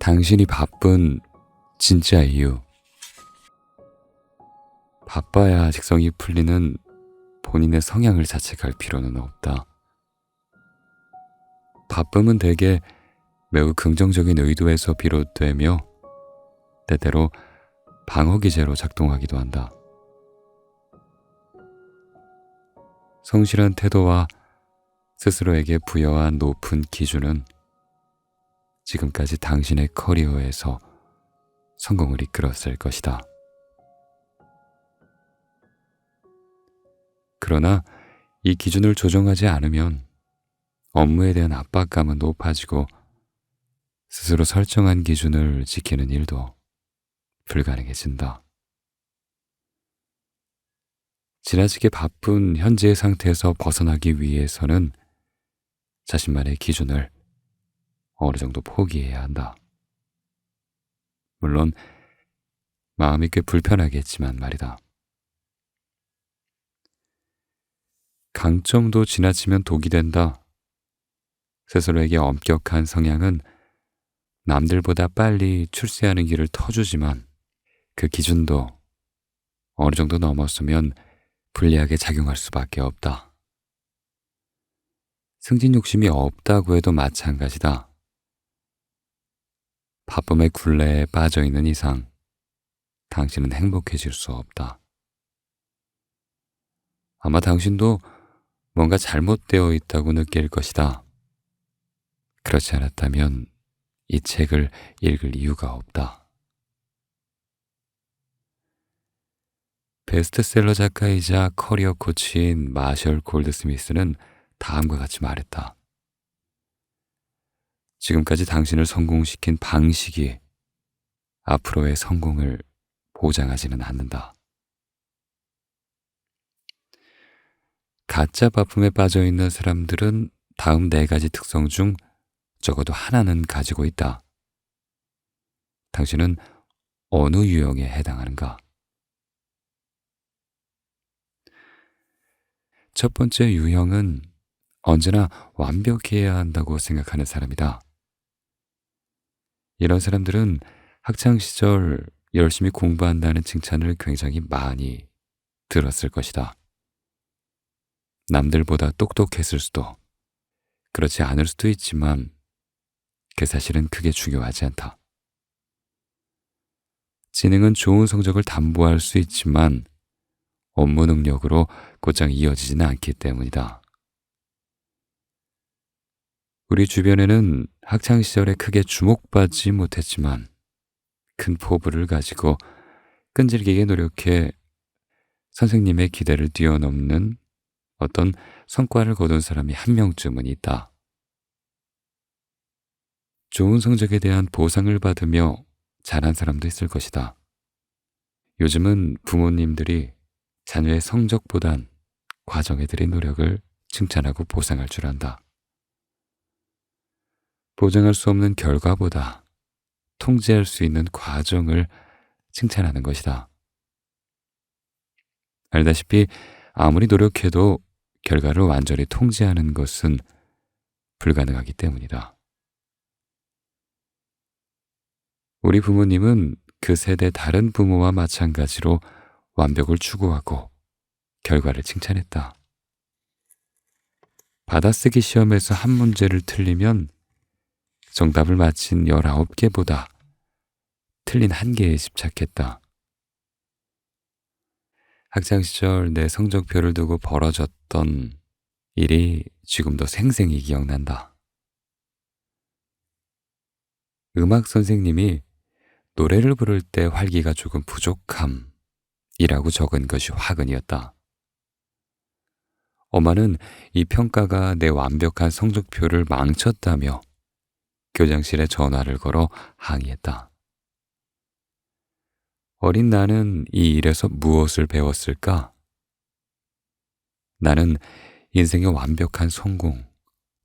당신이 바쁜 진짜 이유. 바빠야 직성이 풀리는 본인의 성향을 자책할 필요는 없다. 바쁨은 대개 매우 긍정적인 의도에서 비롯되며 때때로 방어기제로 작동하기도 한다. 성실한 태도와 스스로에게 부여한 높은 기준은 지금까지 당신의 커리어에서 성공을 이끌었을 것이다. 그러나 이 기준을 조정하지 않으면 업무에 대한 압박감은 높아지고 스스로 설정한 기준을 지키는 일도 불가능해진다. 지나치게 바쁜 현재의 상태에서 벗어나기 위해서는 자신만의 기준을 어느 정도 포기해야 한다. 물론 마음이 꽤 불편하겠지만 말이다. 강점도 지나치면 독이 된다. 스스로에게 엄격한 성향은 남들보다 빨리 출세하는 길을 터주지만 그 기준도 어느 정도 넘었으면 불리하게 작용할 수밖에 없다. 승진 욕심이 없다고 해도 마찬가지다. 바쁨의 굴레에 빠져있는 이상 당신은 행복해질 수 없다. 아마 당신도 뭔가 잘못되어 있다고 느낄 것이다. 그렇지 않았다면 이 책을 읽을 이유가 없다. 베스트셀러 작가이자 커리어 코치인 마셜 골드스미스는 다음과 같이 말했다. 지금까지 당신을 성공시킨 방식이 앞으로의 성공을 보장하지는 않는다. 가짜 바쁨에 빠져있는 사람들은 다음 4가지 특성 중 적어도 하나는 가지고 있다. 당신은 어느 유형에 해당하는가? 첫 번째 유형은 언제나 완벽해야 한다고 생각하는 사람이다. 이런 사람들은 학창시절 열심히 공부한다는 칭찬을 굉장히 많이 들었을 것이다. 남들보다 똑똑했을 수도, 그렇지 않을 수도 있지만 그 사실은 크게 중요하지 않다. 지능은 좋은 성적을 담보할 수 있지만 업무 능력으로 곧장 이어지지는 않기 때문이다. 우리 주변에는 학창시절에 크게 주목받지 못했지만 큰 포부를 가지고 끈질기게 노력해 선생님의 기대를 뛰어넘는 어떤 성과를 거둔 사람이 한 명쯤은 있다. 좋은 성적에 대한 보상을 받으며 잘한 사람도 있을 것이다. 요즘은 부모님들이 자녀의 성적보단 과정에 들인 노력을 칭찬하고 보상할 줄 안다. 보장할 수 없는 결과보다 통제할 수 있는 과정을 칭찬하는 것이다. 알다시피 아무리 노력해도 결과를 완전히 통제하는 것은 불가능하기 때문이다. 우리 부모님은 그 세대 다른 부모와 마찬가지로 완벽을 추구하고 결과를 칭찬했다. 받아쓰기 시험에서 한 문제를 틀리면 정답을 맞힌 19개보다 틀린 1개에 집착했다. 학창시절 내 성적표를 두고 벌어졌던 일이 지금도 생생히 기억난다. 음악 선생님이 노래를 부를 때 활기가 조금 부족함이라고 적은 것이 화근이었다. 엄마는 이 평가가 내 완벽한 성적표를 망쳤다며 교장실에 전화를 걸어 항의했다. 어린 나는 이 일에서 무엇을 배웠을까? 나는 인생의 완벽한 성공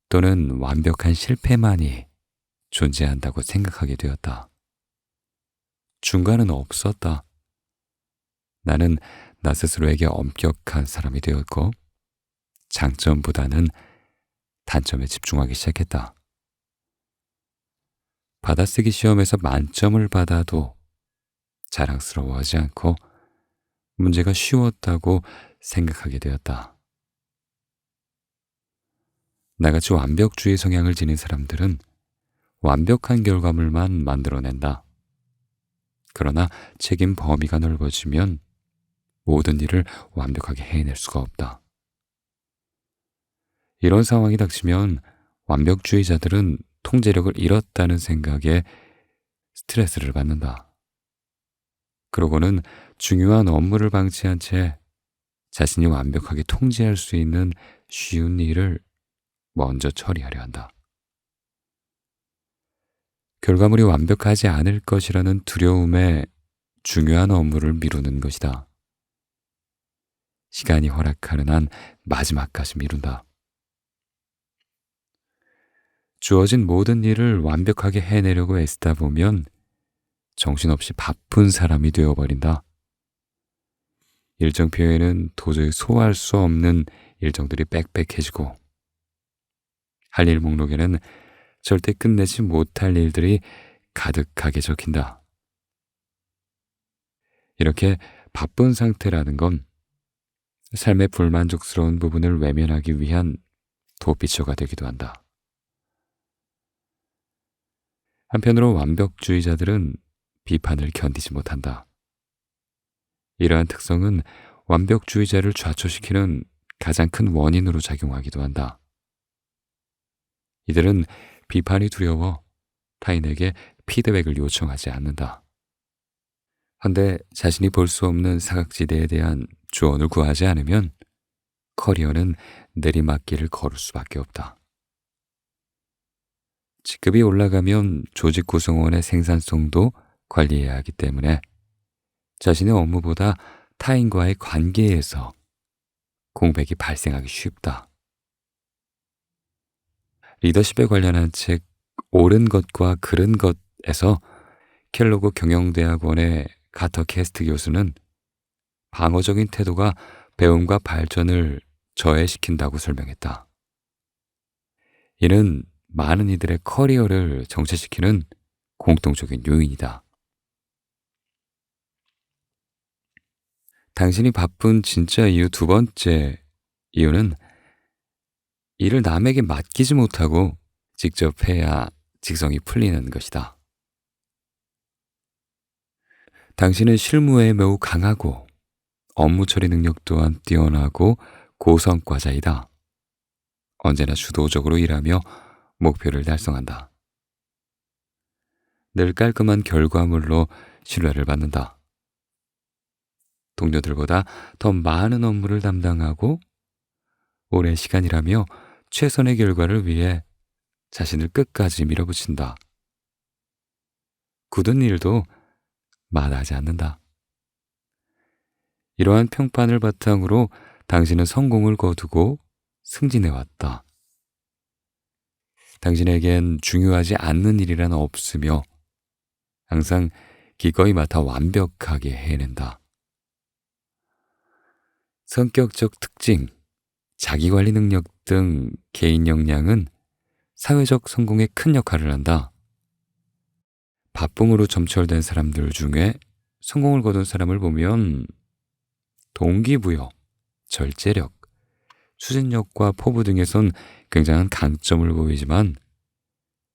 또는 완벽한 실패만이 존재한다고 생각하게 되었다. 중간은 없었다. 나는 나 스스로에게 엄격한 사람이 되었고 장점보다는 단점에 집중하기 시작했다. 받아쓰기 시험에서 만점을 받아도 자랑스러워하지 않고 문제가 쉬웠다고 생각하게 되었다. 나같이 완벽주의 성향을 지닌 사람들은 완벽한 결과물만 만들어낸다. 그러나 책임 범위가 넓어지면 모든 일을 완벽하게 해낼 수가 없다. 이런 상황이 닥치면 완벽주의자들은 통제력을 잃었다는 생각에 스트레스를 받는다. 그러고는 중요한 업무를 방치한 채 자신이 완벽하게 통제할 수 있는 쉬운 일을 먼저 처리하려 한다. 결과물이 완벽하지 않을 것이라는 두려움에 중요한 업무를 미루는 것이다. 시간이 허락하는 한 마지막까지 미룬다. 주어진 모든 일을 완벽하게 해내려고 애쓰다 보면 정신없이 바쁜 사람이 되어버린다. 일정표에는 도저히 소화할 수 없는 일정들이 빽빽해지고 할 일 목록에는 절대 끝내지 못할 일들이 가득하게 적힌다. 이렇게 바쁜 상태라는 건 삶의 불만족스러운 부분을 외면하기 위한 도피처가 되기도 한다. 한편으로 완벽주의자들은 비판을 견디지 못한다. 이러한 특성은 완벽주의자를 좌초시키는 가장 큰 원인으로 작용하기도 한다. 이들은 비판이 두려워 타인에게 피드백을 요청하지 않는다. 한데 자신이 볼 수 없는 사각지대에 대한 조언을 구하지 않으면 커리어는 내리막길을 걸을 수밖에 없다. 직급이 올라가면 조직 구성원의 생산성도 관리해야 하기 때문에 자신의 업무보다 타인과의 관계에서 공백이 발생하기 쉽다. 리더십에 관련한 책 옳은 것과 그른 것에서 켈로그 경영대학원의 가터 캐스트 교수는 방어적인 태도가 배움과 발전을 저해시킨다고 설명했다. 이는 많은 이들의 커리어를 정체시키는 공통적인 요인이다. 당신이 바쁜 진짜 이유 두 번째 이유는 일을 남에게 맡기지 못하고 직접 해야 직성이 풀리는 것이다. 당신은 실무에 매우 강하고 업무 처리 능력 또한 뛰어나고 고성과자이다. 언제나 주도적으로 일하며 목표를 달성한다. 늘 깔끔한 결과물로 신뢰를 받는다. 동료들보다 더 많은 업무를 담당하고 오랜 시간 일하며 최선의 결과를 위해 자신을 끝까지 밀어붙인다. 굳은 일도 마다하지 않는다. 이러한 평판을 바탕으로 당신은 성공을 거두고 승진해왔다. 당신에겐 중요하지 않는 일이란 없으며 항상 기꺼이 맡아 완벽하게 해낸다. 성격적 특징, 자기관리 능력 등 개인 역량은 사회적 성공에 큰 역할을 한다. 바쁨으로 점철된 사람들 중에 성공을 거둔 사람을 보면 동기부여, 절제력, 추진력과 포부 등에선 굉장한 강점을 보이지만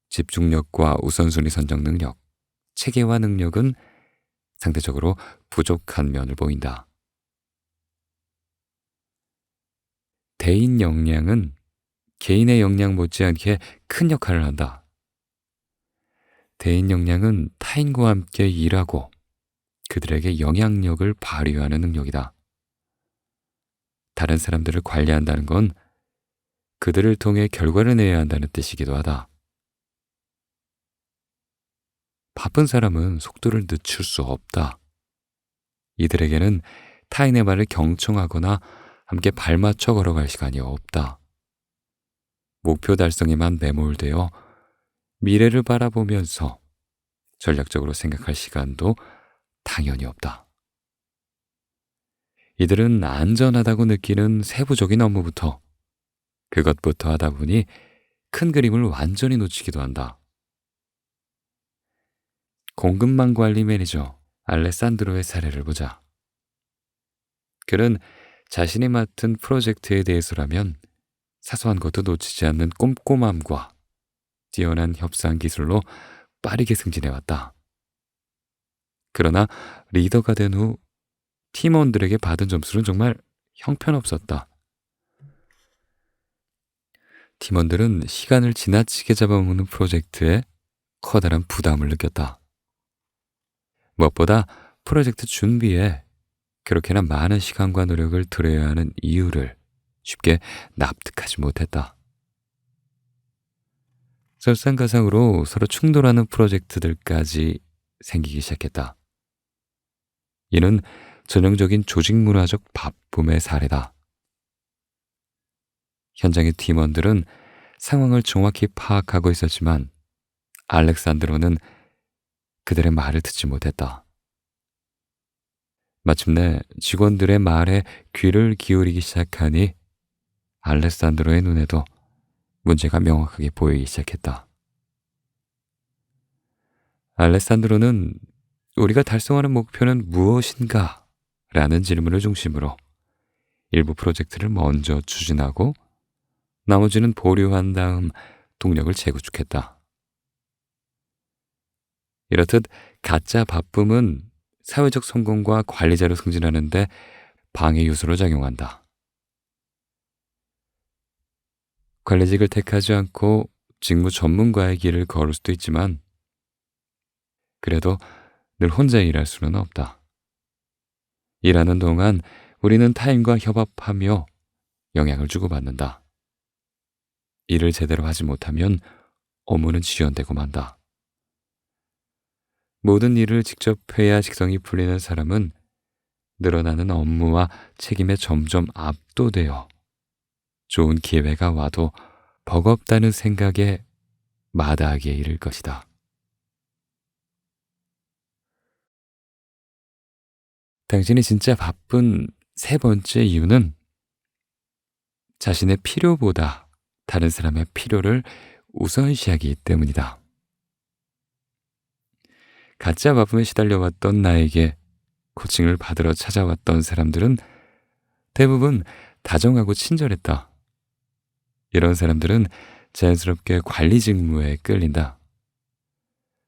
집중력과 우선순위 선정 능력, 체계화 능력은 상대적으로 부족한 면을 보인다. 대인 역량은 개인의 역량 못지않게 큰 역할을 한다. 대인 역량은 타인과 함께 일하고 그들에게 영향력을 발휘하는 능력이다. 다른 사람들을 관리한다는 건 그들을 통해 결과를 내야 한다는 뜻이기도 하다. 바쁜 사람은 속도를 늦출 수 없다. 이들에게는 타인의 말을 경청하거나 함께 발맞춰 걸어갈 시간이 없다. 목표 달성에만 매몰되어 미래를 바라보면서 전략적으로 생각할 시간도 당연히 없다. 이들은 안전하다고 느끼는 세부적인 업무부터 그것부터 하다 보니 큰 그림을 완전히 놓치기도 한다. 공급망 관리 매니저 알레산드로의 사례를 보자. 그는 자신이 맡은 프로젝트에 대해서라면 사소한 것도 놓치지 않는 꼼꼼함과 뛰어난 협상 기술로 빠르게 승진해왔다. 그러나 리더가 된 후 팀원들에게 받은 점수는 정말 형편없었다. 팀원들은 시간을 지나치게 잡아먹는 프로젝트에 커다란 부담을 느꼈다. 무엇보다 프로젝트 준비에 그렇게나 많은 시간과 노력을 들여야 하는 이유를 쉽게 납득하지 못했다. 설상가상으로 서로 충돌하는 프로젝트들까지 생기기 시작했다. 이는 전형적인 조직문화적 바쁨의 사례다. 현장의 팀원들은 상황을 정확히 파악하고 있었지만 알렉산드로는 그들의 말을 듣지 못했다. 마침내 직원들의 말에 귀를 기울이기 시작하니 알렉산드로의 눈에도 문제가 명확하게 보이기 시작했다. 알렉산드로는 우리가 달성하는 목표는 무엇인가? 라는 질문을 중심으로 일부 프로젝트를 먼저 추진하고 나머지는 보류한 다음 동력을 재구축했다. 이렇듯 가짜 바쁨은 사회적 성공과 관리자로 승진하는 데 방해 요소로 작용한다. 관리직을 택하지 않고 직무 전문가의 길을 걸을 수도 있지만 그래도 늘 혼자 일할 수는 없다. 일하는 동안 우리는 타인과 협업하며 영향을 주고받는다. 일을 제대로 하지 못하면 업무는 지연되고 만다. 모든 일을 직접 해야 직성이 풀리는 사람은 늘어나는 업무와 책임에 점점 압도되어 좋은 기회가 와도 버겁다는 생각에 마다하기에 이를 것이다. 당신이 진짜 바쁜 세 번째 이유는 자신의 필요보다 다른 사람의 필요를 우선시하기 때문이다. 가짜 바쁨에 시달려왔던 나에게 코칭을 받으러 찾아왔던 사람들은 대부분 다정하고 친절했다. 이런 사람들은 자연스럽게 관리 직무에 끌린다.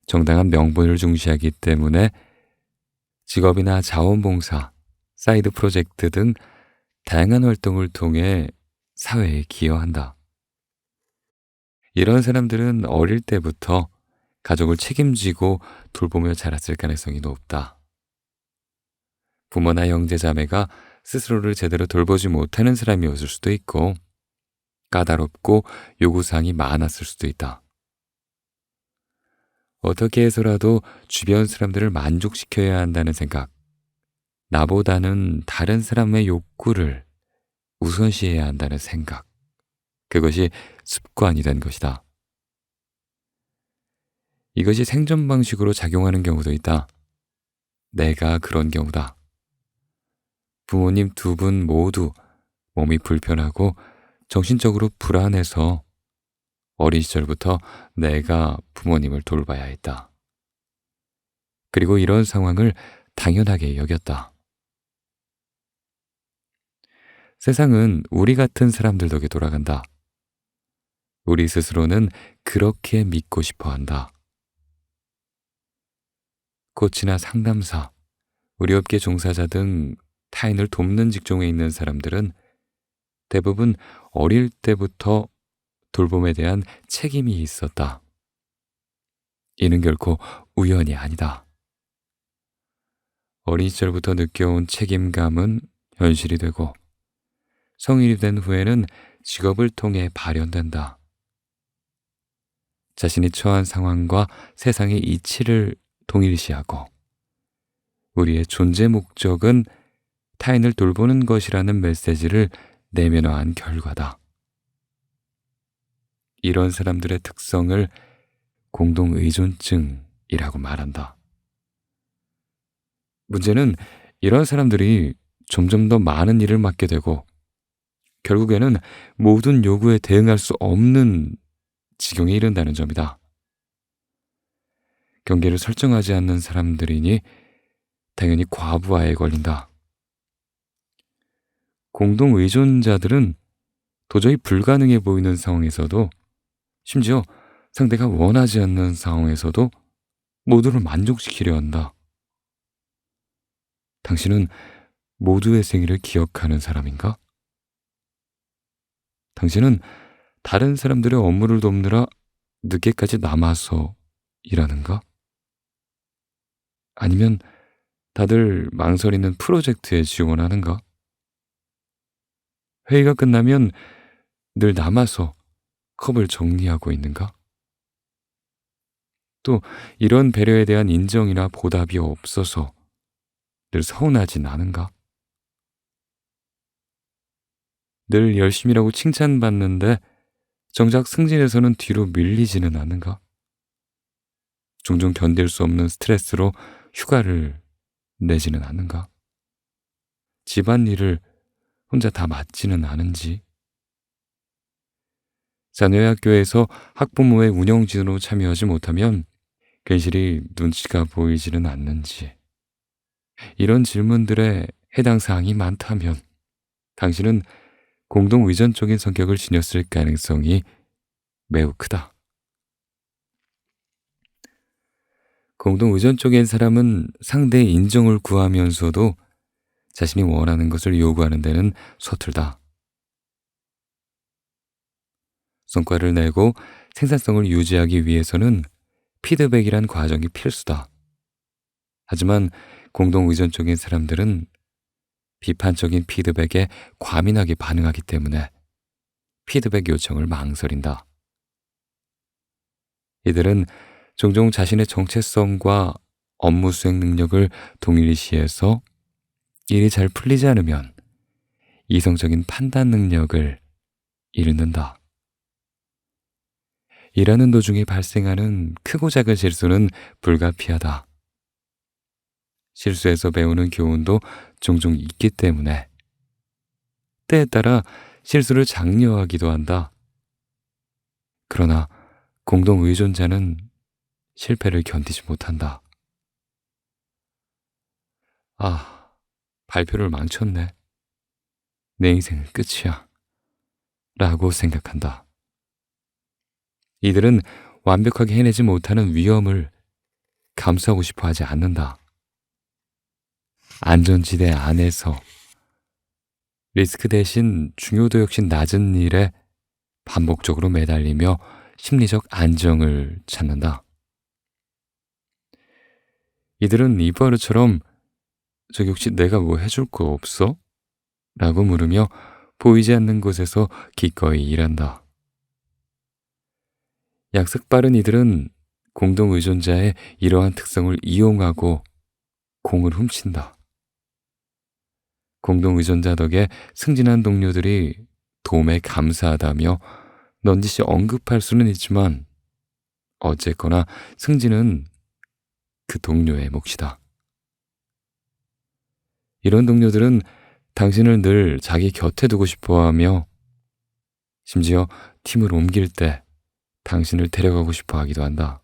정당한 명분을 중시하기 때문에 직업이나 자원봉사, 사이드 프로젝트 등 다양한 활동을 통해 사회에 기여한다. 이런 사람들은 어릴 때부터 가족을 책임지고 돌보며 자랐을 가능성이 높다. 부모나 형제 자매가 스스로를 제대로 돌보지 못하는 사람이었을 수도 있고 까다롭고 요구사항이 많았을 수도 있다. 어떻게 해서라도 주변 사람들을 만족시켜야 한다는 생각, 나보다는 다른 사람의 욕구를 우선시해야 한다는 생각, 그것이 습관이 된 것이다. 이것이 생존 방식으로 작용하는 경우도 있다. 내가 그런 경우다. 부모님 두 분 모두 몸이 불편하고 정신적으로 불안해서 어린 시절부터 내가 부모님을 돌봐야 했다. 그리고 이런 상황을 당연하게 여겼다. 세상은 우리 같은 사람들 덕에 돌아간다. 우리 스스로는 그렇게 믿고 싶어 한다. 코치나 상담사, 우리 업계 종사자 등 타인을 돕는 직종에 있는 사람들은 대부분 어릴 때부터 돌봄에 대한 책임이 있었다. 이는 결코 우연이 아니다. 어린 시절부터 느껴온 책임감은 현실이 되고 성인이 된 후에는 직업을 통해 발현된다. 자신이 처한 상황과 세상의 이치를 동일시하고 우리의 존재 목적은 타인을 돌보는 것이라는 메시지를 내면화한 결과다. 이런 사람들의 특성을 공동의존증이라고 말한다. 문제는 이런 사람들이 점점 더 많은 일을 맡게 되고 결국에는 모든 요구에 대응할 수 없는 지경에 이른다는 점이다. 경계를 설정하지 않는 사람들이니 당연히 과부하에 걸린다. 공동 의존자들은 도저히 불가능해 보이는 상황에서도, 심지어 상대가 원하지 않는 상황에서도 모두를 만족시키려 한다. 당신은 모두의 생일을 기억하는 사람인가? 당신은 다른 사람들의 업무를 돕느라 늦게까지 남아서 일하는가? 아니면 다들 망설이는 프로젝트에 지원하는가? 회의가 끝나면 늘 남아서 컵을 정리하고 있는가? 또 이런 배려에 대한 인정이나 보답이 없어서 늘 서운하진 않은가? 늘 열심히라고 칭찬받는데 정작 승진에서는 뒤로 밀리지는 않는가? 종종 견딜 수 없는 스트레스로 휴가를 내지는 않는가? 집안일을 혼자 다 맡지는 않은지? 자녀의 학교에서 학부모의 운영진으로 참여하지 못하면 괜시리 눈치가 보이지는 않는지? 이런 질문들에 해당 사항이 많다면 당신은 공동 의존적인 성격을 지녔을 가능성이 매우 크다. 공동 의존적인 사람은 상대의 인정을 구하면서도 자신이 원하는 것을 요구하는 데는 서툴다. 성과를 내고 생산성을 유지하기 위해서는 피드백이란 과정이 필수다. 하지만 공동 의존적인 사람들은 비판적인 피드백에 과민하게 반응하기 때문에 피드백 요청을 망설인다. 이들은 종종 자신의 정체성과 업무 수행 능력을 동일시해서 일이 잘 풀리지 않으면 이성적인 판단 능력을 잃는다. 일하는 도중에 발생하는 크고 작은 실수는 불가피하다. 실수에서 배우는 교훈도 종종 있기 때문에 때에 따라 실수를 장려하기도 한다. 그러나 공동 의존자는 실패를 견디지 못한다. 아, 발표를 망쳤네. 내 인생은 끝이야. 라고 생각한다. 이들은 완벽하게 해내지 못하는 위험을 감수하고 싶어 하지 않는다. 안전지대 안에서 리스크 대신 중요도 역시 낮은 일에 반복적으로 매달리며 심리적 안정을 찾는다. 이들은 이바르처럼 저기 혹시 내가 뭐 해줄 거 없어? 라고 물으며 보이지 않는 곳에서 기꺼이 일한다. 약속 빠른 이들은 공동 의존자의 이러한 특성을 이용하고 공을 훔친다. 공동 의존자 덕에 승진한 동료들이 도움에 감사하다며 넌지시 언급할 수는 있지만 어쨌거나 승진은 그 동료의 몫이다. 이런 동료들은 당신을 늘 자기 곁에 두고 싶어하며 심지어 팀을 옮길 때 당신을 데려가고 싶어 하기도 한다.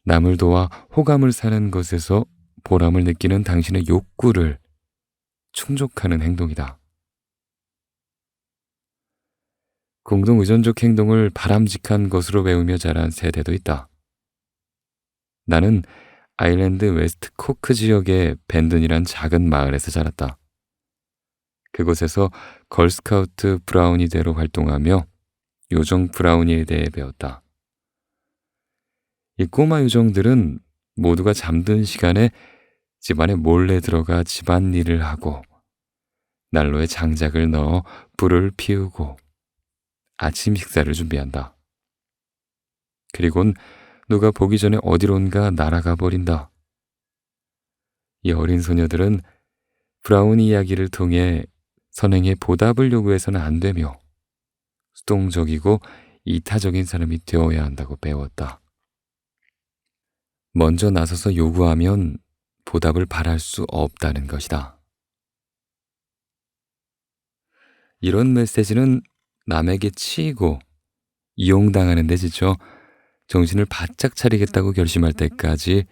남을 도와 호감을 사는 것에서 보람을 느끼는 당신의 욕구를 충족하는 행동이다. 공동 의존적 행동을 바람직한 것으로 배우며 자란 세대도 있다. 나는 아일랜드 웨스트 코크 지역의 밴든이란 작은 마을에서 자랐다. 그곳에서 걸스카우트 브라우니대로 활동하며 요정 브라우니에 대해 배웠다. 이 꼬마 요정들은 모두가 잠든 시간에 집안에 몰래 들어가 집안일을 하고 난로에 장작을 넣어 불을 피우고 아침 식사를 준비한다. 그리곤 누가 보기 전에 어디론가 날아가 버린다. 이 어린 소녀들은 브라우니 이야기를 통해 선행에 보답을 요구해서는 안 되며 수동적이고 이타적인 사람이 되어야 한다고 배웠다. 먼저 나서서 요구하면 보답을 바랄 수 없다는 것이다. 이런 메시지는 남에게 치이고 이용당하는 데 지쳐 정신을 바짝 차리겠다고 결심할 때까지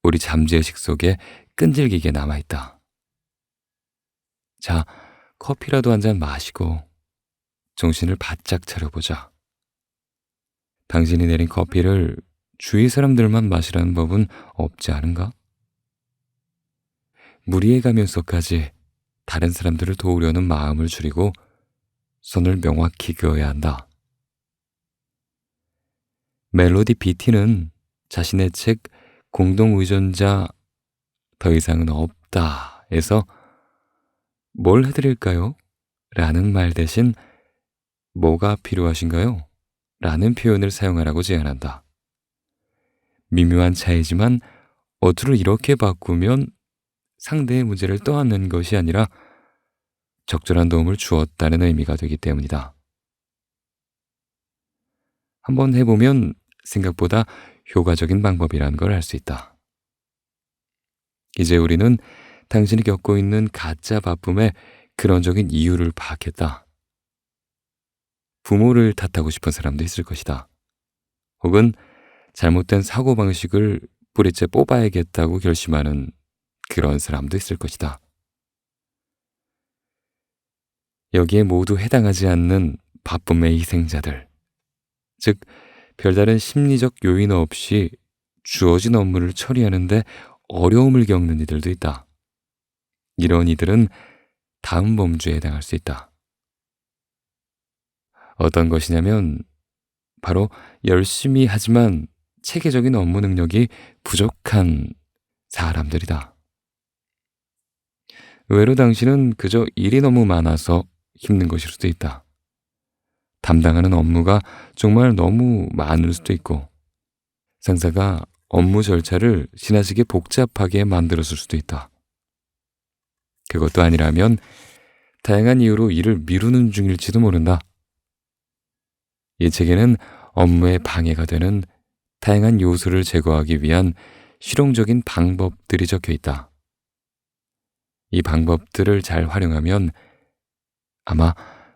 우리 잠재의식 속에 끈질기게 남아있다. 자, 커피라도 한 잔 마시고 정신을 바짝 차려보자. 당신이 내린 커피를 주위 사람들만 마시라는 법은 없지 않은가? 무리해 가면서까지 다른 사람들을 도우려는 마음을 줄이고 손을 명확히 그어야 한다. 멜로디 비티는 자신의 책 공동의존자 더 이상은 없다에서 뭘 해드릴까요? 라는 말 대신 뭐가 필요하신가요? 라는 표현을 사용하라고 제안한다. 미묘한 차이지만 어투를 이렇게 바꾸면 상대의 문제를 떠안는 것이 아니라 적절한 도움을 주었다는 의미가 되기 때문이다. 한번 해보면 생각보다 효과적인 방법이라는 걸 알 수 있다. 이제 우리는 당신이 겪고 있는 가짜 바쁨의 근원적인 이유를 파악했다. 부모를 탓하고 싶은 사람도 있을 것이다. 혹은 잘못된 사고방식을 뿌리째 뽑아야겠다고 결심하는 그런 사람도 있을 것이다. 여기에 모두 해당하지 않는 바쁨의 희생자들, 즉 별다른 심리적 요인 없이 주어진 업무를 처리하는데 어려움을 겪는 이들도 있다. 이런 이들은 다음 범주에 해당할 수 있다. 어떤 것이냐면 바로 열심히 하지만 체계적인 업무 능력이 부족한 사람들이다. 의외로 당신은 그저 일이 너무 많아서 힘든 것일 수도 있다. 담당하는 업무가 정말 너무 많을 수도 있고 상사가 업무 절차를 지나치게 복잡하게 만들었을 수도 있다. 그것도 아니라면 다양한 이유로 일을 미루는 중일지도 모른다. 이 책에는 업무에 방해가 되는 다양한 요소를 제거하기 위한 실용적인 방법들이 적혀 있다. 이 방법들을 잘 활용하면 아마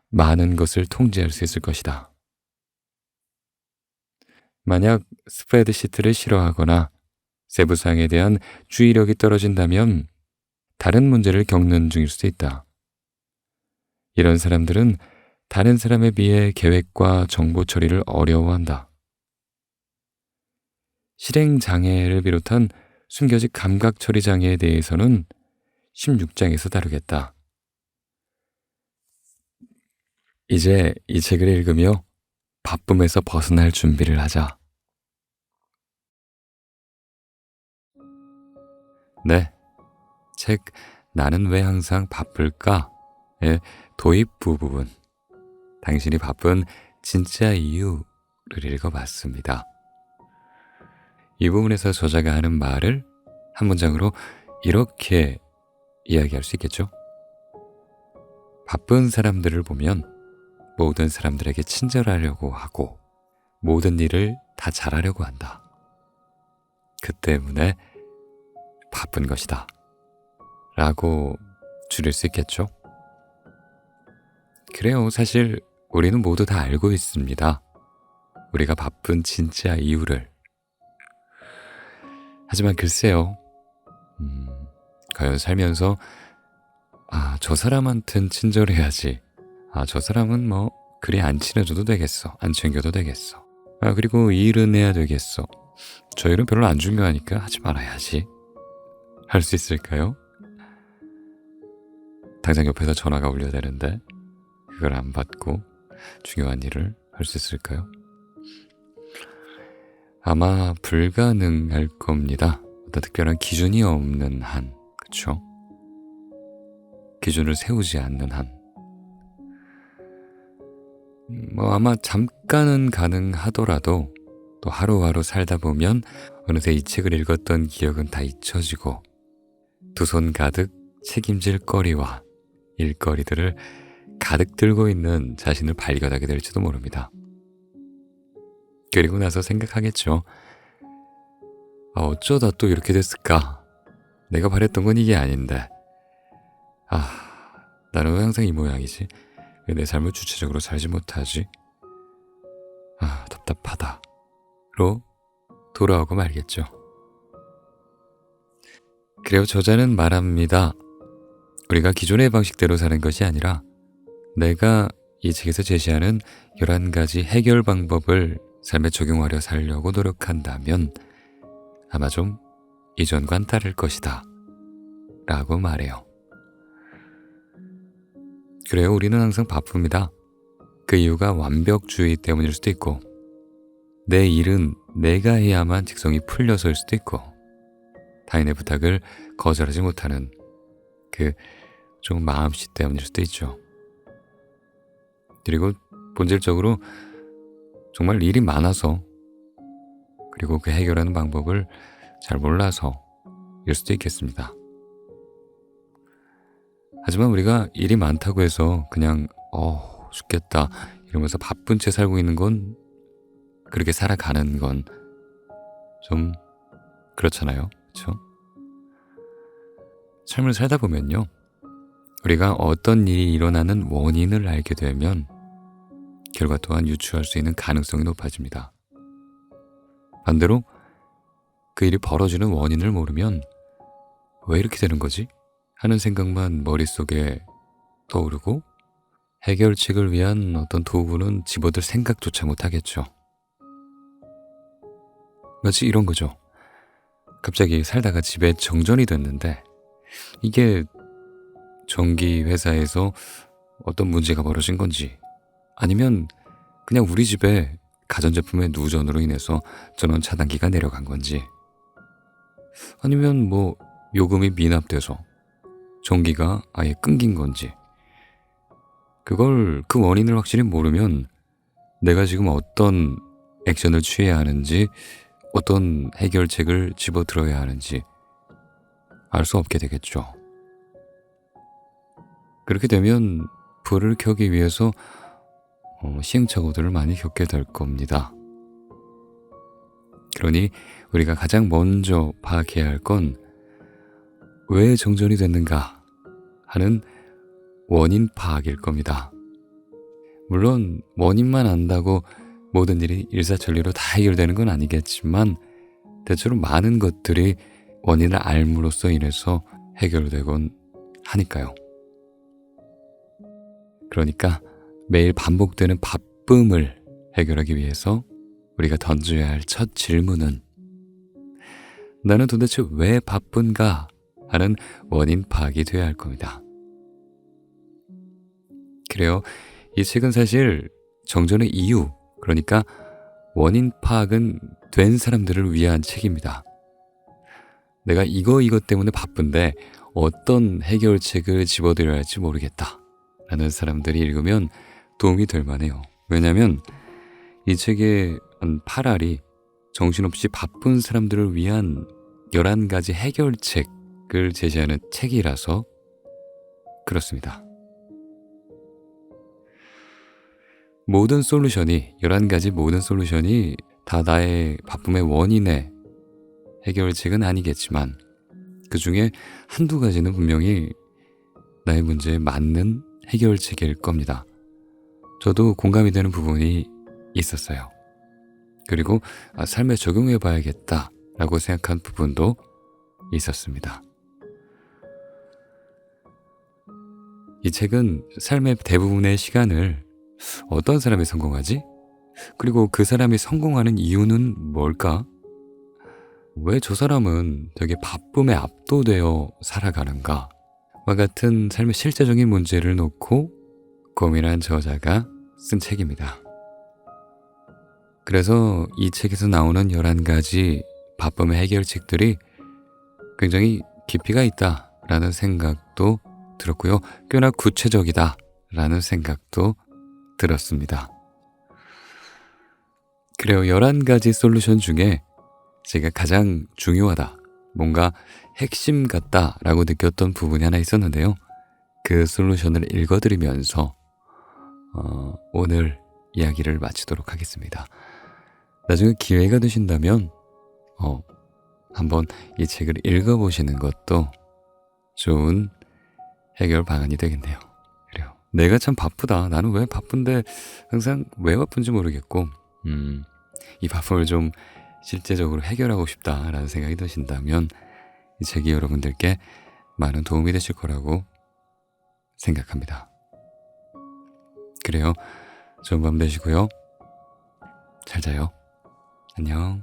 많은 것을 통제할 수 있을 것이다. 만약 스프레드시트를 싫어하거나 세부사항에 대한 주의력이 떨어진다면 다른 문제를 겪는 중일 수도 있다. 이런 사람들은 다른 사람에 비해 계획과 정보 처리를 어려워한다. 실행장애를 비롯한 숨겨진 감각 처리 장애에 대해서는 16장에서 다루겠다. 이제 이 책을 읽으며 바쁨에서 벗어날 준비를 하자. 네, 책 나는 왜 항상 바쁠까의 도입부 부분, 당신이 바쁜 진짜 이유를 읽어봤습니다. 이 부분에서 저자가 하는 말을 한 문장으로 이렇게 이야기할 수 있겠죠? 바쁜 사람들을 보면 모든 사람들에게 친절하려고 하고 모든 일을 다 잘하려고 한다. 그 때문에 바쁜 것이다. 라고 줄일 수 있겠죠? 그래요. 사실 우리는 모두 다 알고 있습니다. 우리가 바쁜 진짜 이유를. 하지만 글쎄요. 과연 살면서 저 사람한텐 친절해야지. 저 사람은 뭐 그리 안 친해져도 되겠어. 안 챙겨도 되겠어. 그리고 이 일은 해야 되겠어. 저 일은 별로 안 중요하니까 하지 말아야지. 할 수 있을까요? 당장 옆에서 전화가 울려야 되는데 그걸 안 받고 중요한 일을 할 수 있을까요? 아마 불가능할 겁니다. 어떤 특별한 기준이 없는 한, 그쵸? 기준을 세우지 않는 한. 아마 잠깐은 가능하더라도 또 하루하루 살다 보면 어느새 이 책을 읽었던 기억은 다 잊혀지고 두 손 가득 책임질 거리와 일거리들을 가득 들고 있는 자신을 발견하게 될지도 모릅니다. 그리고 나서 생각하겠죠. 어쩌다 또 이렇게 됐을까? 내가 바랬던 건 이게 아닌데. 나는 왜 항상 이 모양이지? 왜 내 삶을 주체적으로 살지 못하지? 답답하다. 돌아오고 말겠죠. 그래요, 저자는 말합니다. 우리가 기존의 방식대로 사는 것이 아니라 내가 이 책에서 제시하는 11가지 해결 방법을 삶에 적용하려 살려고 노력한다면 아마 좀 이전과는 다를 것이다 라고 말해요. 그래요, 우리는 항상 바쁩니다. 그 이유가 완벽주의 때문일 수도 있고 내 일은 내가 해야만 직성이 풀려서일 수도 있고 타인의 부탁을 거절하지 못하는 그 좀 마음씨 때문일 수도 있죠. 그리고 본질적으로 정말 일이 많아서 그리고 그 해결하는 방법을 잘 몰라서 일 수도 있겠습니다. 하지만 우리가 일이 많다고 해서 그냥 죽겠다 이러면서 바쁜 채 살고 있는 건 그렇게 살아가는 건 좀 그렇잖아요. 그렇죠? 삶을 살다 보면요. 우리가 어떤 일이 일어나는 원인을 알게 되면 결과 또한 유추할 수 있는 가능성이 높아집니다. 반대로 그 일이 벌어지는 원인을 모르면 왜 이렇게 되는 거지? 하는 생각만 머릿속에 떠오르고 해결책을 위한 어떤 도구는 집어들 생각조차 못하겠죠. 마치 이런 거죠. 갑자기 살다가 집에 정전이 됐는데 이게 전기 회사에서 어떤 문제가 벌어진 건지 아니면 그냥 우리 집에 가전제품의 누전으로 인해서 전원 차단기가 내려간 건지 아니면 요금이 미납돼서 전기가 아예 끊긴 건지 그 원인을 확실히 모르면 내가 지금 어떤 액션을 취해야 하는지 어떤 해결책을 집어들어야 하는지 알 수 없게 되겠죠. 그렇게 되면 불을 켜기 위해서 시행착오들을 많이 겪게 될 겁니다. 그러니 우리가 가장 먼저 파악해야 할 건 왜 정전이 됐는가 하는 원인 파악일 겁니다. 물론 원인만 안다고 모든 일이 일사천리로 다 해결되는 건 아니겠지만 대체로 많은 것들이 원인을 알므로써 인해서 해결되곤 하니까요. 그러니까 매일 반복되는 바쁨을 해결하기 위해서 우리가 던져야 할 첫 질문은 나는 도대체 왜 바쁜가 하는 원인 파악이 되어야 할 겁니다. 그래요. 이 책은 사실 정전의 이유, 그러니까 원인 파악은 된 사람들을 위한 책입니다. 내가 이것 때문에 바쁜데 어떤 해결책을 집어들여야 할지 모르겠다 라는 사람들이 읽으면 도움이 될 만해요. 왜냐하면 이 책의 한 8알이 정신없이 바쁜 사람들을 위한 11가지 해결책을 제시하는 책이라서 그렇습니다. 모든 솔루션이 11가지 모든 솔루션이 다 나의 바쁨의 원인의 해결책은 아니겠지만 그 중에 한두 가지는 분명히 나의 문제에 맞는 해결책일 겁니다. 저도 공감이 되는 부분이 있었어요. 그리고 삶에 적용해 봐야겠다 라고 생각한 부분도 있었습니다. 이 책은 삶의 대부분의 시간을 어떤 사람이 성공하지? 그리고 그 사람이 성공하는 이유는 뭘까? 왜 저 사람은 되게 바쁨에 압도되어 살아가는가? 와 같은 삶의 실제적인 문제를 놓고 고민한 저자가 쓴 책입니다. 그래서 이 책에서 나오는 11가지 바쁨의 해결책들이 굉장히 깊이가 있다라는 생각도 들었고요. 꽤나 구체적이다라는 생각도 들었습니다. 그래요. 11가지 솔루션 중에 제가 가장 중요하다, 뭔가 핵심 같다라고 느꼈던 부분이 하나 있었는데요. 그 솔루션을 읽어드리면서 오늘 이야기를 마치도록 하겠습니다. 나중에 기회가 되신다면 한번 이 책을 읽어보시는 것도 좋은 해결 방안이 되겠네요. 그래요. 내가 참 바쁘다. 나는 왜 바쁜데 항상 왜 바쁜지 모르겠고 이 바쁨을 좀 실제적으로 해결하고 싶다라는 생각이 드신다면 이 책이 여러분들께 많은 도움이 되실 거라고 생각합니다. 그래요. 좋은 밤 되시고요. 잘 자요. 안녕.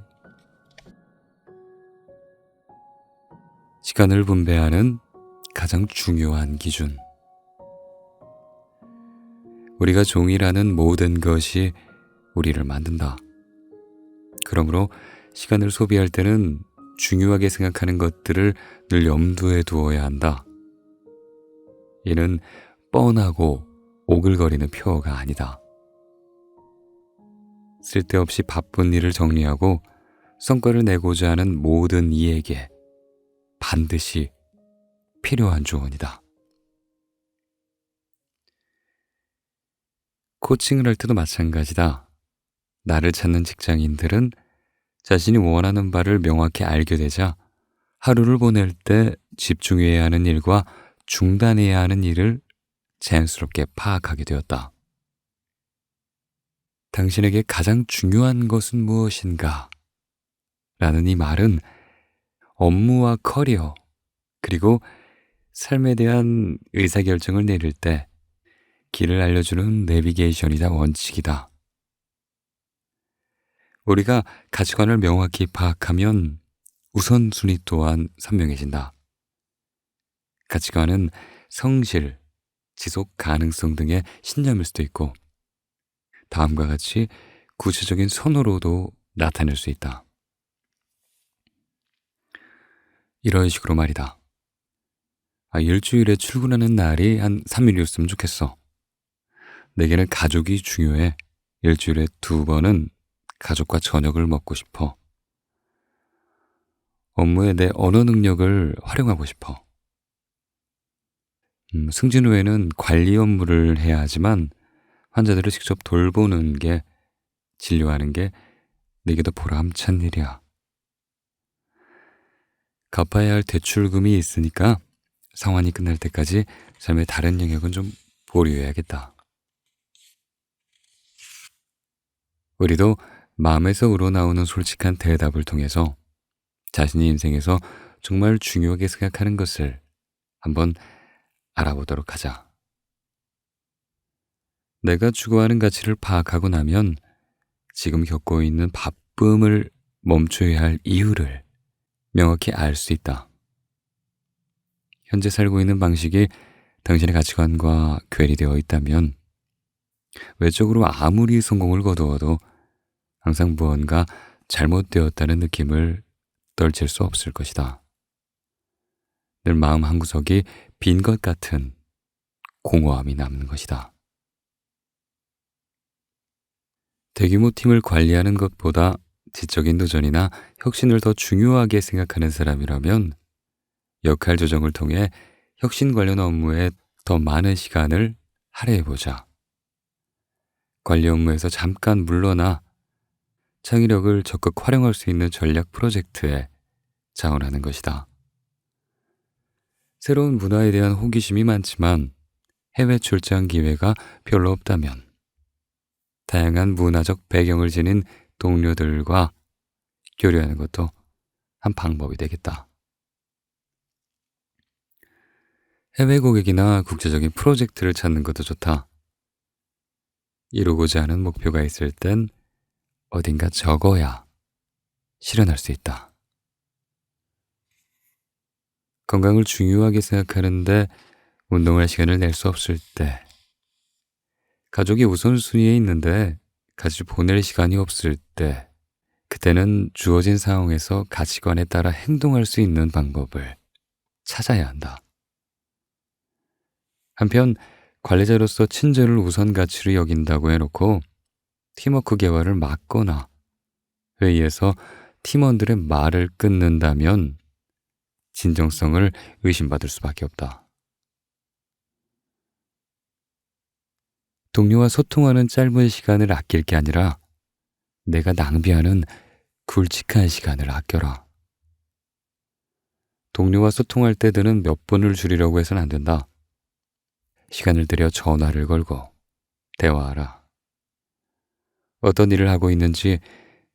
시간을 분배하는 가장 중요한 기준. 우리가 종이라는 모든 것이 우리를 만든다. 그러므로 시간을 소비할 때는 중요하게 생각하는 것들을 늘 염두에 두어야 한다. 이는 뻔하고 오글거리는 표어가 아니다. 쓸데없이 바쁜 일을 정리하고 성과를 내고자 하는 모든 이에게 반드시 필요한 조언이다. 코칭을 할 때도 마찬가지다. 나를 찾는 직장인들은 자신이 원하는 바를 명확히 알게 되자 하루를 보낼 때 집중해야 하는 일과 중단해야 하는 일을 자연스럽게 파악하게 되었다. 당신에게 가장 중요한 것은 무엇인가? 라는 이 말은 업무와 커리어, 그리고 삶에 대한 의사결정을 내릴 때 길을 알려주는 내비게이션이자 원칙이다. 우리가 가치관을 명확히 파악하면 우선순위 또한 선명해진다. 가치관은 성실, 지속 가능성 등의 신념일 수도 있고 다음과 같이 구체적인 선호로도 나타낼 수 있다. 이런 식으로 말이다. 일주일에 출근하는 날이 한 3일이었으면 좋겠어. 내게는 가족이 중요해. 일주일에 2번은 가족과 저녁을 먹고 싶어. 업무에 내 언어 능력을 활용하고 싶어. 승진 후에는 관리 업무를 해야 하지만 환자들을 직접 돌보는 게, 진료하는 게 내게 더 보람찬 일이야. 갚아야 할 대출금이 있으니까 상환이 끝날 때까지 삶의 다른 영역은 좀 보류해야겠다. 우리도 마음에서 우러나오는 솔직한 대답을 통해서 자신의 인생에서 정말 중요하게 생각하는 것을 한번 알아보도록 하자. 내가 추구하는 가치를 파악하고 나면 지금 겪고 있는 바쁨을 멈춰야 할 이유를 명확히 알 수 있다. 현재 살고 있는 방식이 당신의 가치관과 괴리되어 있다면 외적으로 아무리 성공을 거두어도 항상 무언가 잘못되었다는 느낌을 떨칠 수 없을 것이다. 늘 마음 한구석이 빈 것 같은 공허함이 남는 것이다. 대규모 팀을 관리하는 것보다 지적인 도전이나 혁신을 더 중요하게 생각하는 사람이라면 역할 조정을 통해 혁신 관련 업무에 더 많은 시간을 할애해보자. 관리 업무에서 잠깐 물러나 창의력을 적극 활용할 수 있는 전략 프로젝트에 자원하는 것이다. 새로운 문화에 대한 호기심이 많지만 해외 출장 기회가 별로 없다면 다양한 문화적 배경을 지닌 동료들과 교류하는 것도 한 방법이 되겠다. 해외 고객이나 국제적인 프로젝트를 찾는 것도 좋다. 이루고자 하는 목표가 있을 땐 어딘가 적어야 실현할 수 있다. 건강을 중요하게 생각하는데 운동할 시간을 낼 수 없을 때, 가족이 우선순위에 있는데 같이 보낼 시간이 없을 때, 그때는 주어진 상황에서 가치관에 따라 행동할 수 있는 방법을 찾아야 한다. 한편 관리자로서 친절을 우선 가치로 여긴다고 해놓고 팀워크 개화를 막거나 회의에서 팀원들의 말을 끊는다면 진정성을 의심받을 수밖에 없다. 동료와 소통하는 짧은 시간을 아낄 게 아니라 내가 낭비하는 굵직한 시간을 아껴라. 동료와 소통할 때 드는 몇 분을 줄이려고 해서는 안 된다. 시간을 들여 전화를 걸고 대화하라. 어떤 일을 하고 있는지,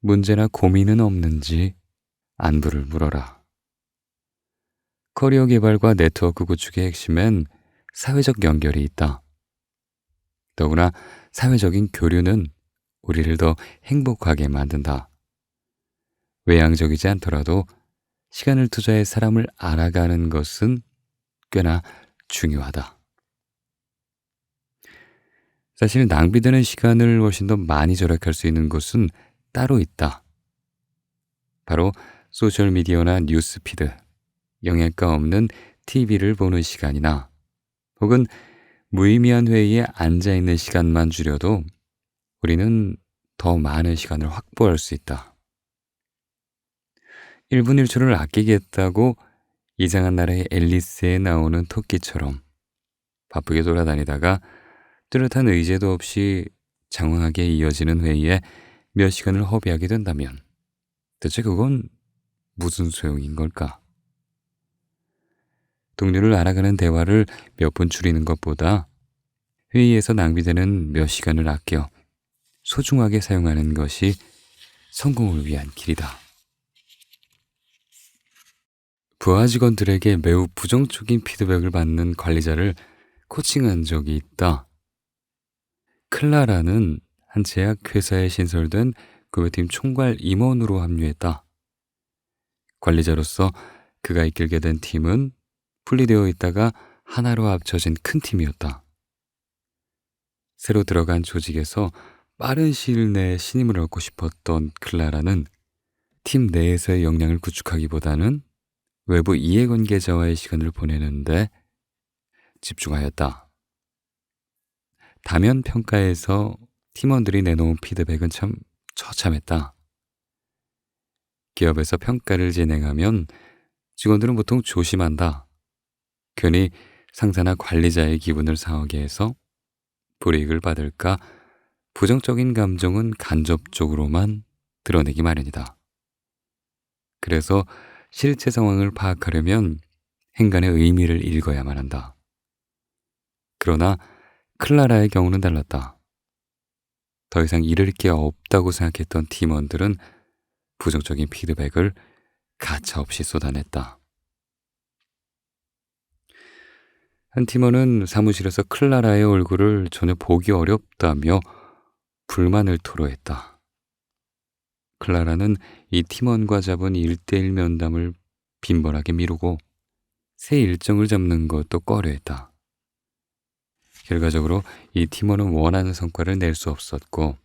문제나 고민은 없는지 안부를 물어라. 커리어 개발과 네트워크 구축의 핵심엔 사회적 연결이 있다. 더구나 사회적인 교류는 우리를 더 행복하게 만든다. 외향적이지 않더라도 시간을 투자해 사람을 알아가는 것은 꽤나 중요하다. 사실 낭비되는 시간을 훨씬 더 많이 절약할 수 있는 곳은 따로 있다. 바로 소셜미디어나 뉴스피드, 영양가 없는 TV를 보는 시간이나 혹은 무의미한 회의에 앉아있는 시간만 줄여도 우리는 더 많은 시간을 확보할 수 있다. 1분 1초를 아끼겠다고 이상한 나라의 앨리스에 나오는 토끼처럼 바쁘게 돌아다니다가 뚜렷한 의제도 없이 장황하게 이어지는 회의에 몇 시간을 허비하게 된다면 대체 그건 무슨 소용인 걸까? 동료를 알아가는 대화를 몇 분 줄이는 것보다 회의에서 낭비되는 몇 시간을 아껴 소중하게 사용하는 것이 성공을 위한 길이다. 부하 직원들에게 매우 부정적인 피드백을 받는 관리자를 코칭한 적이 있다. 클라라는 한 제약회사에 신설된 구매팀 총괄 임원으로 합류했다. 관리자로서 그가 이끌게 된 팀은 분리되어 있다가 하나로 합쳐진 큰 팀이었다. 새로 들어간 조직에서 빠른 시일 내에 신임을 얻고 싶었던 클라라는 팀 내에서의 역량을 구축하기보다는 외부 이해관계자와의 시간을 보내는데 집중하였다. 다면 평가에서 팀원들이 내놓은 피드백은 참 처참했다. 기업에서 평가를 진행하면 직원들은 보통 조심한다. 괜히 상사나 관리자의 기분을 상하게 해서 불이익을 받을까 부정적인 감정은 간접적으로만 드러내기 마련이다. 그래서 실제 상황을 파악하려면 행간의 의미를 읽어야만 한다. 그러나 클라라의 경우는 달랐다. 더 이상 잃을 게 없다고 생각했던 팀원들은 부정적인 피드백을 가차없이 쏟아냈다. 한 팀원은 사무실에서 클라라의 얼굴을 전혀 보기 어렵다며 불만을 토로했다. 클라라는 이 팀원과 잡은 1대1 면담을 빈번하게 미루고 새 일정을 잡는 것도 꺼려했다. 결과적으로 이 팀원은 원하는 성과를 낼 수 없었고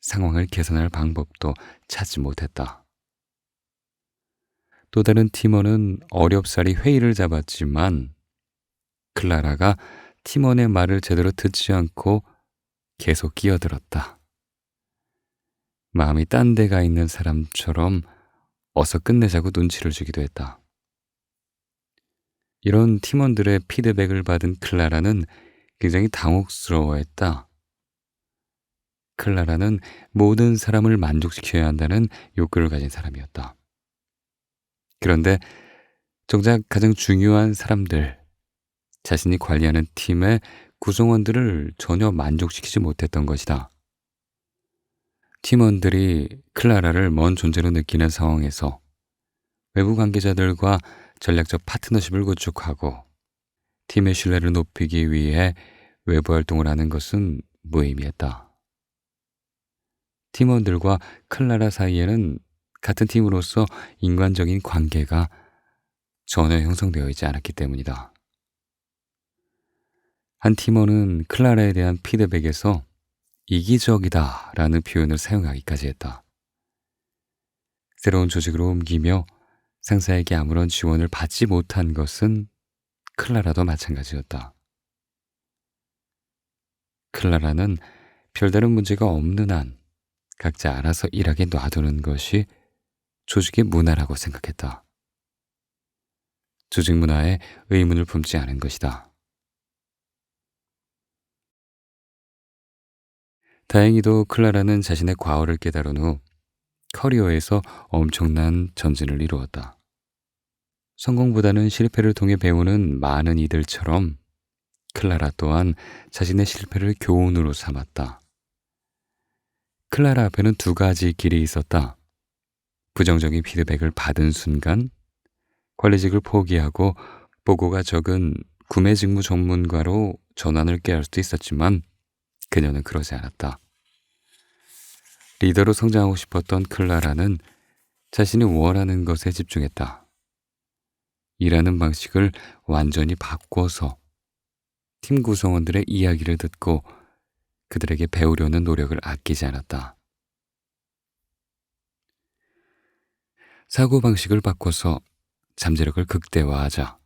상황을 개선할 방법도 찾지 못했다. 또 다른 팀원은 어렵사리 회의를 잡았지만 클라라가 팀원의 말을 제대로 듣지 않고 계속 끼어들었다. 마음이 딴 데가 있는 사람처럼 어서 끝내자고 눈치를 주기도 했다. 이런 팀원들의 피드백을 받은 클라라는 굉장히 당혹스러워했다. 클라라는 모든 사람을 만족시켜야 한다는 욕구를 가진 사람이었다. 그런데 정작 가장 중요한 사람들, 자신이 관리하는 팀의 구성원들을 전혀 만족시키지 못했던 것이다. 팀원들이 클라라를 먼 존재로 느끼는 상황에서 외부 관계자들과 전략적 파트너십을 구축하고 팀의 신뢰를 높이기 위해 외부 활동을 하는 것은 무의미했다. 팀원들과 클라라 사이에는 같은 팀으로서 인간적인 관계가 전혀 형성되어 있지 않았기 때문이다. 한 팀원은 클라라에 대한 피드백에서 이기적이다 라는 표현을 사용하기까지 했다. 새로운 조직으로 옮기며 상사에게 아무런 지원을 받지 못한 것은 클라라도 마찬가지였다. 클라라는 별다른 문제가 없는 한 각자 알아서 일하게 놔두는 것이 조직의 문화라고 생각했다. 조직 문화에 의문을 품지 않은 것이다. 다행히도 클라라는 자신의 과오를 깨달은 후 커리어에서 엄청난 전진을 이루었다. 성공보다는 실패를 통해 배우는 많은 이들처럼 클라라 또한 자신의 실패를 교훈으로 삼았다. 클라라 앞에는 두 가지 길이 있었다. 부정적인 피드백을 받은 순간 관리직을 포기하고 보고가 적은 구매 직무 전문가로 전환을 꾀할 수도 있었지만 그녀는 그러지 않았다. 리더로 성장하고 싶었던 클라라는 자신이 원하는 것에 집중했다. 일하는 방식을 완전히 바꿔서 팀 구성원들의 이야기를 듣고 그들에게 배우려는 노력을 아끼지 않았다. 사고방식을 바꿔서 잠재력을 극대화하자.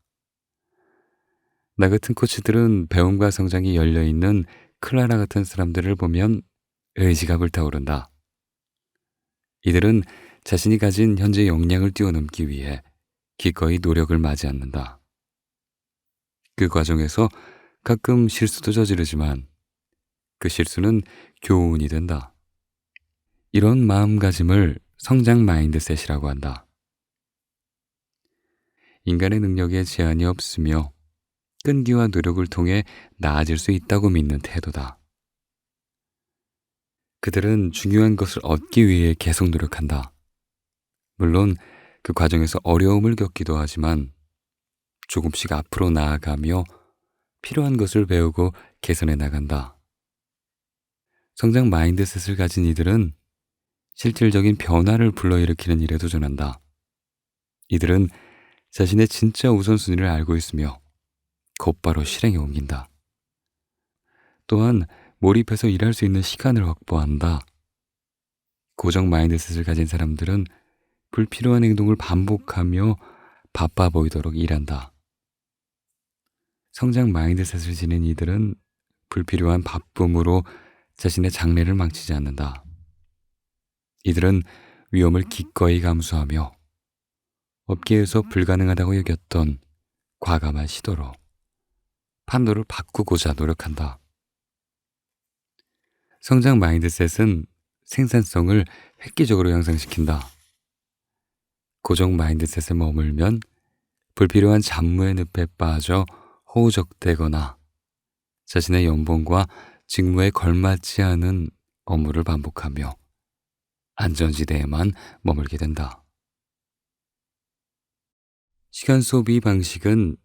나 같은 코치들은 배움과 성장이 열려있는 클라라 같은 사람들을 보면 의지가 불타오른다. 이들은 자신이 가진 현재 역량을 뛰어넘기 위해 기꺼이 노력을 마지 않는다. 그 과정에서 가끔 실수도 저지르지만 그 실수는 교훈이 된다. 이런 마음가짐을 성장 마인드셋이라고 한다. 인간의 능력에 제한이 없으며 끈기와 노력을 통해 나아질 수 있다고 믿는 태도다. 그들은 중요한 것을 얻기 위해 계속 노력한다. 물론 그 과정에서 어려움을 겪기도 하지만 조금씩 앞으로 나아가며 필요한 것을 배우고 개선해 나간다. 성장 마인드셋을 가진 이들은 실질적인 변화를 불러일으키는 일에 도전한다. 이들은 자신의 진짜 우선순위를 알고 있으며 곧바로 실행에 옮긴다. 또한 몰입해서 일할 수 있는 시간을 확보한다. 고정 마인드셋을 가진 사람들은 불필요한 행동을 반복하며 바빠 보이도록 일한다. 성장 마인드셋을 지닌 이들은 불필요한 바쁨으로 자신의 장래를 망치지 않는다. 이들은 위험을 기꺼이 감수하며 업계에서 불가능하다고 여겼던 과감한 시도로 판도를 바꾸고자 노력한다. 성장 마인드셋은 생산성을 획기적으로 향상시킨다. 고정 마인드셋에 머물면 불필요한 잡무의 늪에 빠져 허우적대거나 자신의 연봉과 직무에 걸맞지 않은 업무를 반복하며 안전지대에만 머물게 된다. 시간 소비 방식은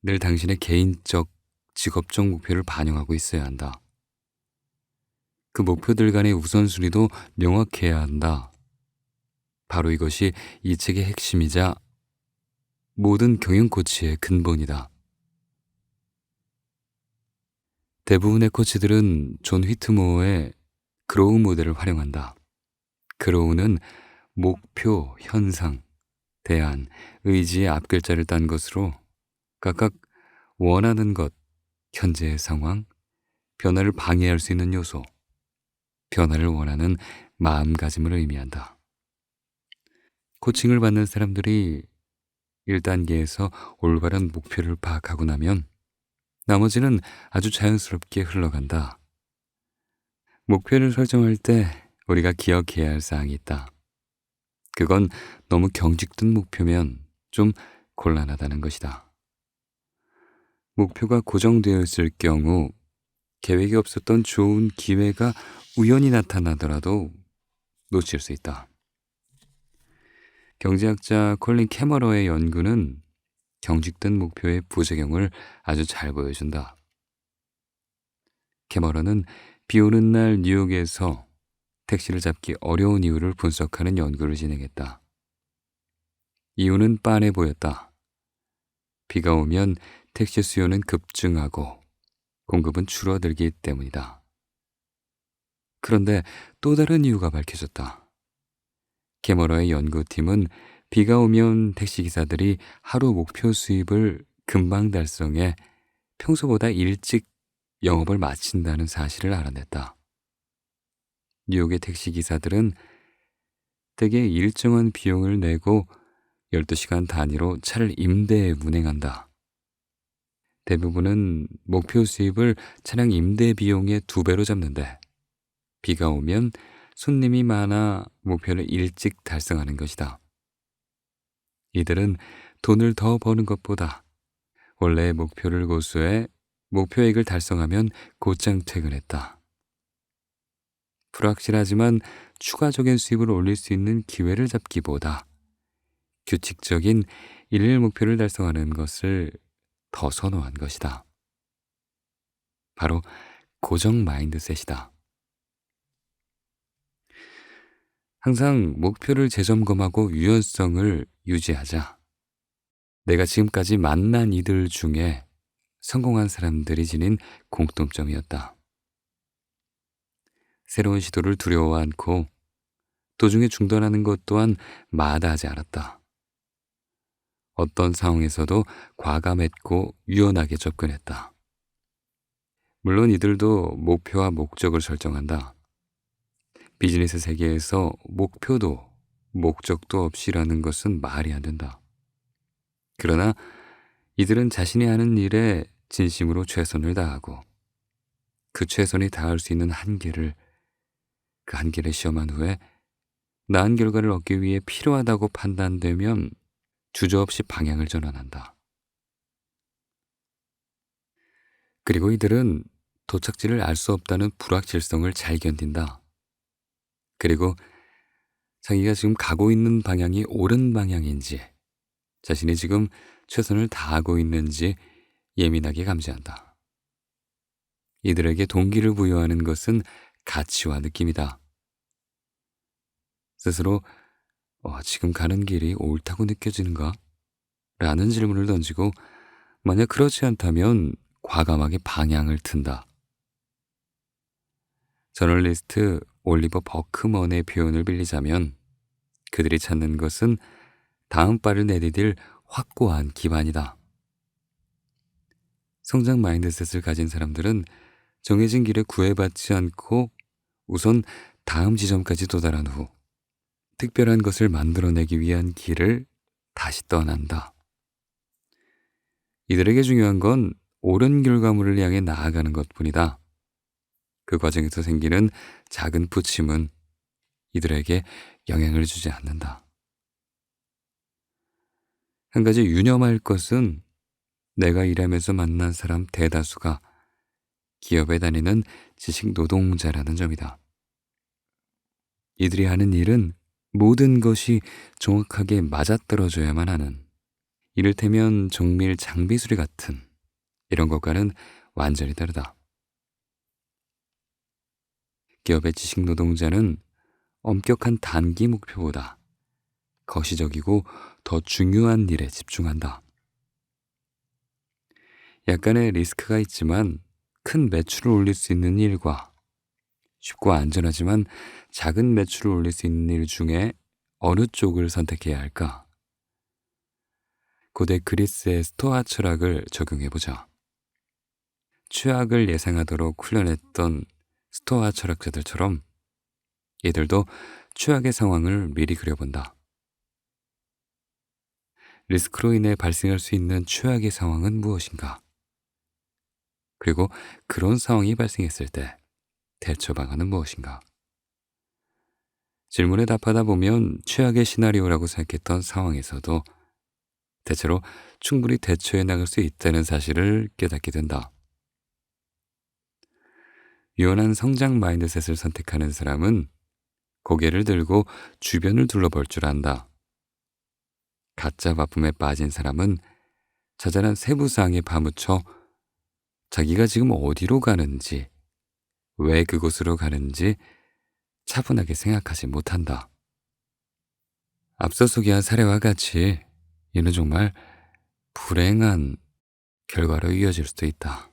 늘 당신의 개인적, 직업적 목표를 반영하고 있어야 한다. 그 목표들 간의 우선순위도 명확해야 한다. 바로 이것이 이 책의 핵심이자 모든 경영 코치의 근본이다. 대부분의 코치들은 존 휘트모어의 그로우 모델을 활용한다. 그로우는 목표, 현상, 대안, 의지의 앞글자를 딴 것으로 각각 원하는 것, 현재의 상황, 변화를 방해할 수 있는 요소, 변화를 원하는 마음가짐을 의미한다. 코칭을 받는 사람들이 1단계에서 올바른 목표를 파악하고 나면 나머지는 아주 자연스럽게 흘러간다. 목표를 설정할 때 우리가 기억해야 할 사항이 있다. 그건 너무 경직된 목표면 좀 곤란하다는 것이다. 목표가 고정되어 있을 경우 계획이 없었던 좋은 기회가 우연히 나타나더라도 놓칠 수 있다. 경제학자 콜린 캐머러의 연구는 경직된 목표의 부작용을 아주 잘 보여준다. 캐머러는 비 오는 날 뉴욕에서 택시를 잡기 어려운 이유를 분석하는 연구를 진행했다. 이유는 빤해 보였다. 비가 오면 택시 수요는 급증하고 공급은 줄어들기 때문이다. 그런데 또 다른 이유가 밝혀졌다. 캐머러의 연구팀은 비가 오면 택시기사들이 하루 목표 수입을 금방 달성해 평소보다 일찍 영업을 마친다는 사실을 알아냈다. 뉴욕의 택시기사들은 대개 일정한 비용을 내고 12시간 단위로 차를 임대해 운행한다. 대부분은 목표 수입을 차량 임대 비용의 2배로 잡는데 비가 오면 손님이 많아 목표를 일찍 달성하는 것이다. 이들은 돈을 더 버는 것보다 원래의 목표를 고수해 목표액을 달성하면 곧장 퇴근했다. 불확실하지만 추가적인 수입을 올릴 수 있는 기회를 잡기보다 규칙적인 일일 목표를 달성하는 것을 더 선호한 것이다. 바로 고정 마인드셋이다. 항상 목표를 재점검하고 유연성을 유지하자. 내가 지금까지 만난 이들 중에 성공한 사람들이 지닌 공통점이었다. 새로운 시도를 두려워 않고 도중에 중단하는 것 또한 마다하지 않았다. 어떤 상황에서도 과감했고 유연하게 접근했다. 물론 이들도 목표와 목적을 설정한다. 비즈니스 세계에서 목표도 목적도 없이 일하는 것은 말이 안 된다. 그러나 이들은 자신이 하는 일에 진심으로 최선을 다하고 그 최선이 다할 수 있는 그 한계를 시험한 후에 나은 결과를 얻기 위해 필요하다고 판단되면 주저없이 방향을 전환한다. 그리고 이들은 도착지를 알 수 없다는 불확실성을 잘 견딘다. 그리고 자기가 지금 가고 있는 방향이 옳은 방향인지, 자신이 지금 최선을 다하고 있는지 예민하게 감지한다. 이들에게 동기를 부여하는 것은 가치와 느낌이다. 스스로 지금 가는 길이 옳다고 느껴지는가? 라는 질문을 던지고 만약 그렇지 않다면 과감하게 방향을 튼다. 저널리스트 올리버 버크먼의 표현을 빌리자면 그들이 찾는 것은 다음 발을 내디딜 확고한 기반이다. 성장 마인드셋을 가진 사람들은 정해진 길에 구애받지 않고 우선 다음 지점까지 도달한 후 특별한 것을 만들어내기 위한 길을 다시 떠난다. 이들에게 중요한 건 옳은 결과물을 향해 나아가는 것뿐이다. 그 과정에서 생기는 작은 부침은 이들에게 영향을 주지 않는다. 한 가지 유념할 것은 내가 일하면서 만난 사람 대다수가 기업에 다니는 지식 노동자라는 점이다. 이들이 하는 일은 모든 것이 정확하게 맞아떨어져야만 하는, 이를테면 정밀 장비 수리 같은 이런 것과는 완전히 다르다. 기업의 지식 노동자는 엄격한 단기 목표보다 거시적이고 더 중요한 일에 집중한다. 약간의 리스크가 있지만 큰 매출을 올릴 수 있는 일과 쉽고 안전하지만 작은 매출을 올릴 수 있는 일 중에 어느 쪽을 선택해야 할까? 고대 그리스의 스토아 철학을 적용해보자. 최악을 예상하도록 훈련했던 스토아 철학자들처럼 이들도 최악의 상황을 미리 그려본다. 리스크로 인해 발생할 수 있는 최악의 상황은 무엇인가? 그리고 그런 상황이 발생했을 때 대처 방안은 무엇인가? 질문에 답하다 보면 최악의 시나리오라고 생각했던 상황에서도 대체로 충분히 대처해 나갈 수 있다는 사실을 깨닫게 된다. 유연한 성장 마인드셋을 선택하는 사람은 고개를 들고 주변을 둘러볼 줄 안다. 가짜 바쁨에 빠진 사람은 자잘한 세부사항에 파묻혀 자기가 지금 어디로 가는지, 왜 그곳으로 가는지 차분하게 생각하지 못한다. 앞서 소개한 사례와 같이 이는 정말 불행한 결과로 이어질 수도 있다.